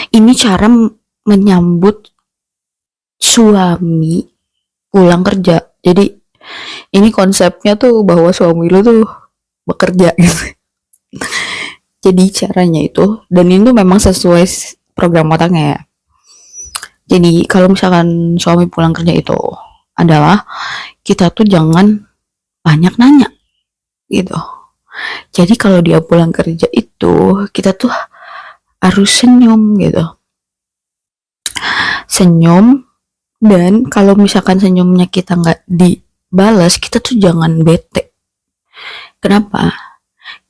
Ini cara menyambut suami pulang kerja. Jadi ini konsepnya tuh bahwa suami lu tuh bekerja gitu. Jadi caranya itu, dan itu memang sesuai program otaknya ya. Jadi kalau misalkan suami pulang kerja itu adalah kita tuh jangan banyak nanya gitu. Jadi kalau dia pulang kerja itu kita tuh harus senyum gitu. Senyum, dan kalau misalkan senyumnya kita nggak dibalas, kita tuh jangan bete. Kenapa?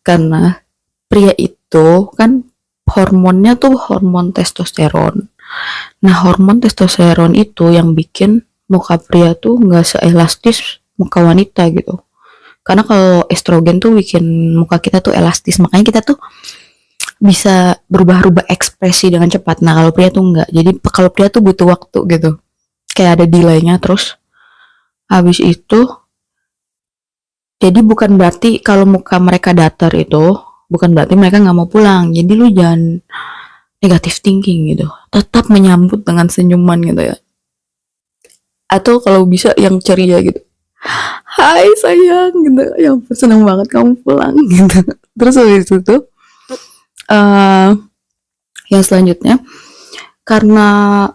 Karena pria itu kan hormonnya tuh hormon testosteron. Nah, hormon testosteron itu yang bikin muka pria tuh nggak seelastis muka wanita gitu. Karena kalau estrogen tuh bikin muka kita tuh elastis, makanya kita tuh bisa berubah-ubah ekspresi dengan cepat. Nah, kalau pria tuh enggak. Jadi kalau pria tuh butuh waktu gitu. Kayak ada delaynya. Terus habis itu, jadi bukan berarti kalau muka mereka datar itu bukan berarti mereka nggak mau pulang. Jadi lu jangan negatif thinking gitu. Tetap menyambut dengan senyuman gitu ya. Atau kalau bisa yang ceria gitu. Hai sayang gitu. Ya seneng banget kamu pulang gitu. Terus habis itu yang selanjutnya, karena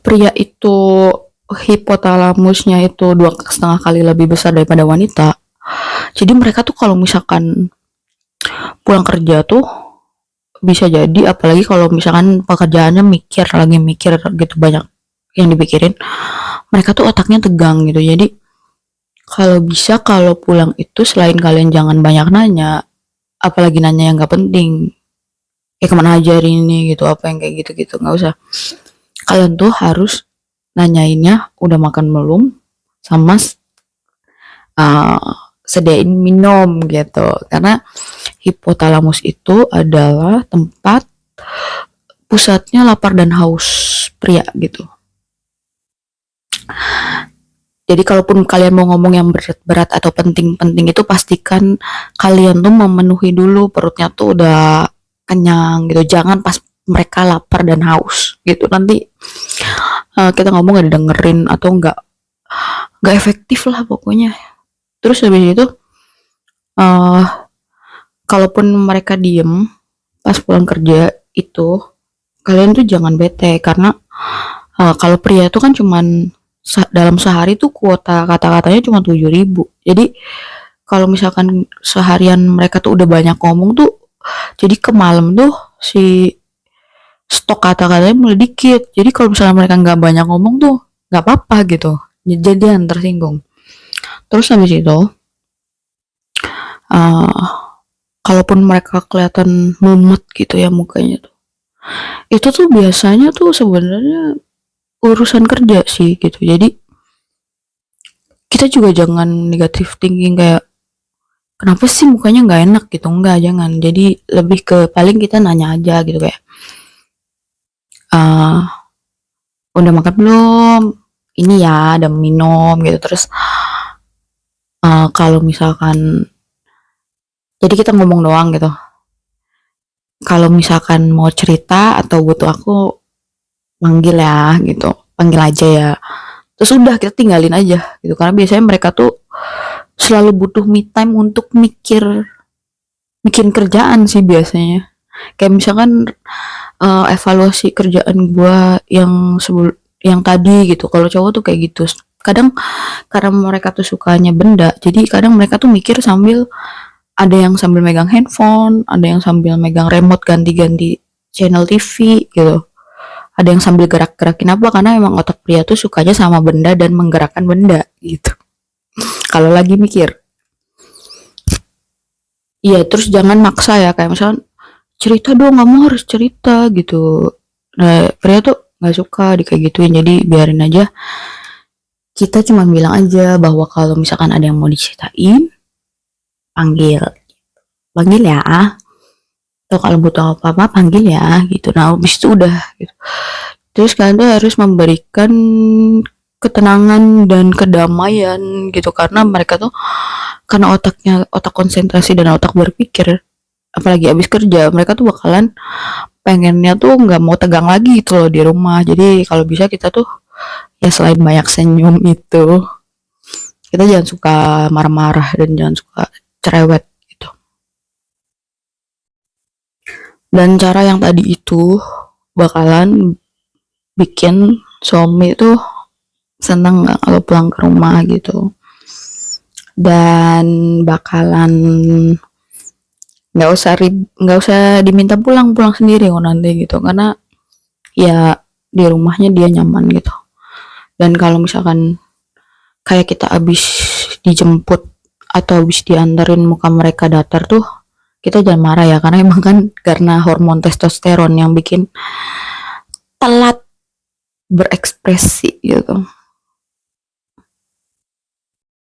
pria itu hipotalamusnya itu 2,5 kali lebih besar daripada wanita, jadi mereka tuh kalau misalkan pulang kerja tuh bisa jadi, apalagi kalau misalkan pekerjaannya lagi mikir gitu, banyak yang dipikirin, mereka tuh otaknya tegang gitu. Jadi kalau bisa, kalau pulang itu selain kalian jangan banyak nanya, apalagi nanya yang gak penting, kemana aja hari ini gitu, apa yang kayak gitu-gitu, nggak usah. Kalian tuh harus nanyainnya udah makan belum, sama sediain minum gitu. Karena hipotalamus itu adalah tempat pusatnya lapar dan haus pria gitu. Jadi kalaupun kalian mau ngomong yang berat-berat atau penting-penting itu, pastikan kalian tuh memenuhi dulu perutnya tuh udah kenyang gitu. Jangan pas mereka lapar dan haus gitu. Nanti kita ngomong gak didengerin atau nggak efektif lah pokoknya. Terus habis itu kalaupun mereka diem pas pulang kerja itu, kalian tuh jangan bete. Karena kalau pria itu kan cuman dalam sehari tuh kuota kata-katanya cuma 7.000. Jadi kalau misalkan seharian mereka tuh udah banyak ngomong tuh, jadi ke malam tuh si stok kata-katanya mulai dikit. Jadi kalau misalnya mereka nggak banyak ngomong tuh nggak apa-apa gitu, jadian tersinggung. Terus habis itu kalaupun mereka kelihatan mumet gitu ya mukanya tuh, itu tuh biasanya tuh sebenarnya urusan kerja sih gitu. Jadi kita juga jangan negatif thinking kayak kenapa sih mukanya nggak enak gitu, enggak, jangan. Jadi lebih ke paling kita nanya aja gitu kayak udah makan belum, ini ya ada minum gitu. Terus kalau misalkan, jadi kita ngomong doang gitu, kalau misalkan mau cerita atau butuh aku manggil ya gitu, panggil aja ya. Terus udah kita tinggalin aja gitu. Karena biasanya mereka tuh selalu butuh me time untuk bikin kerjaan sih biasanya. Kayak misalkan evaluasi kerjaan gua yang tadi gitu. Kalau cowok tuh kayak gitu. Kadang karena mereka tuh sukanya benda, jadi kadang mereka tuh mikir sambil, ada yang sambil megang handphone, ada yang sambil megang remote ganti-ganti channel TV gitu. Ada yang sambil gerak-gerakin apa, karena emang otak pria tuh sukanya sama benda dan menggerakkan benda gitu. Kalau lagi mikir. Iya, terus jangan maksa ya, kayak misalnya cerita dong, kamu harus cerita gitu. Nah, pria tuh nggak suka kayak gituin, jadi biarin aja. Kita cuma bilang aja bahwa kalau misalkan ada yang mau diceritain, panggil ya. Atau kalau butuh apa-apa panggil ya gitu. Nah, habis itu udah gitu. Terus kalian tuh harus memberikan ketenangan dan kedamaian gitu, karena mereka tuh, karena otak konsentrasi dan otak berpikir, apalagi habis kerja, mereka tuh bakalan pengennya tuh nggak mau tegang lagi gitu loh di rumah. Jadi kalau bisa kita tuh ya selain banyak senyum itu, kita jangan suka marah-marah dan jangan suka cerewet gitu. Dan cara yang tadi itu bakalan bikin suami tuh seneng nggak kalau pulang ke rumah gitu, dan bakalan nggak usah diminta pulang sendiri kok nanti gitu, karena ya di rumahnya dia nyaman gitu. Dan kalau misalkan kayak kita abis dijemput atau abis diantarin muka mereka datar tuh, kita jangan marah ya, karena emang kan karena hormon testosteron yang bikin telat berekspresi gitu.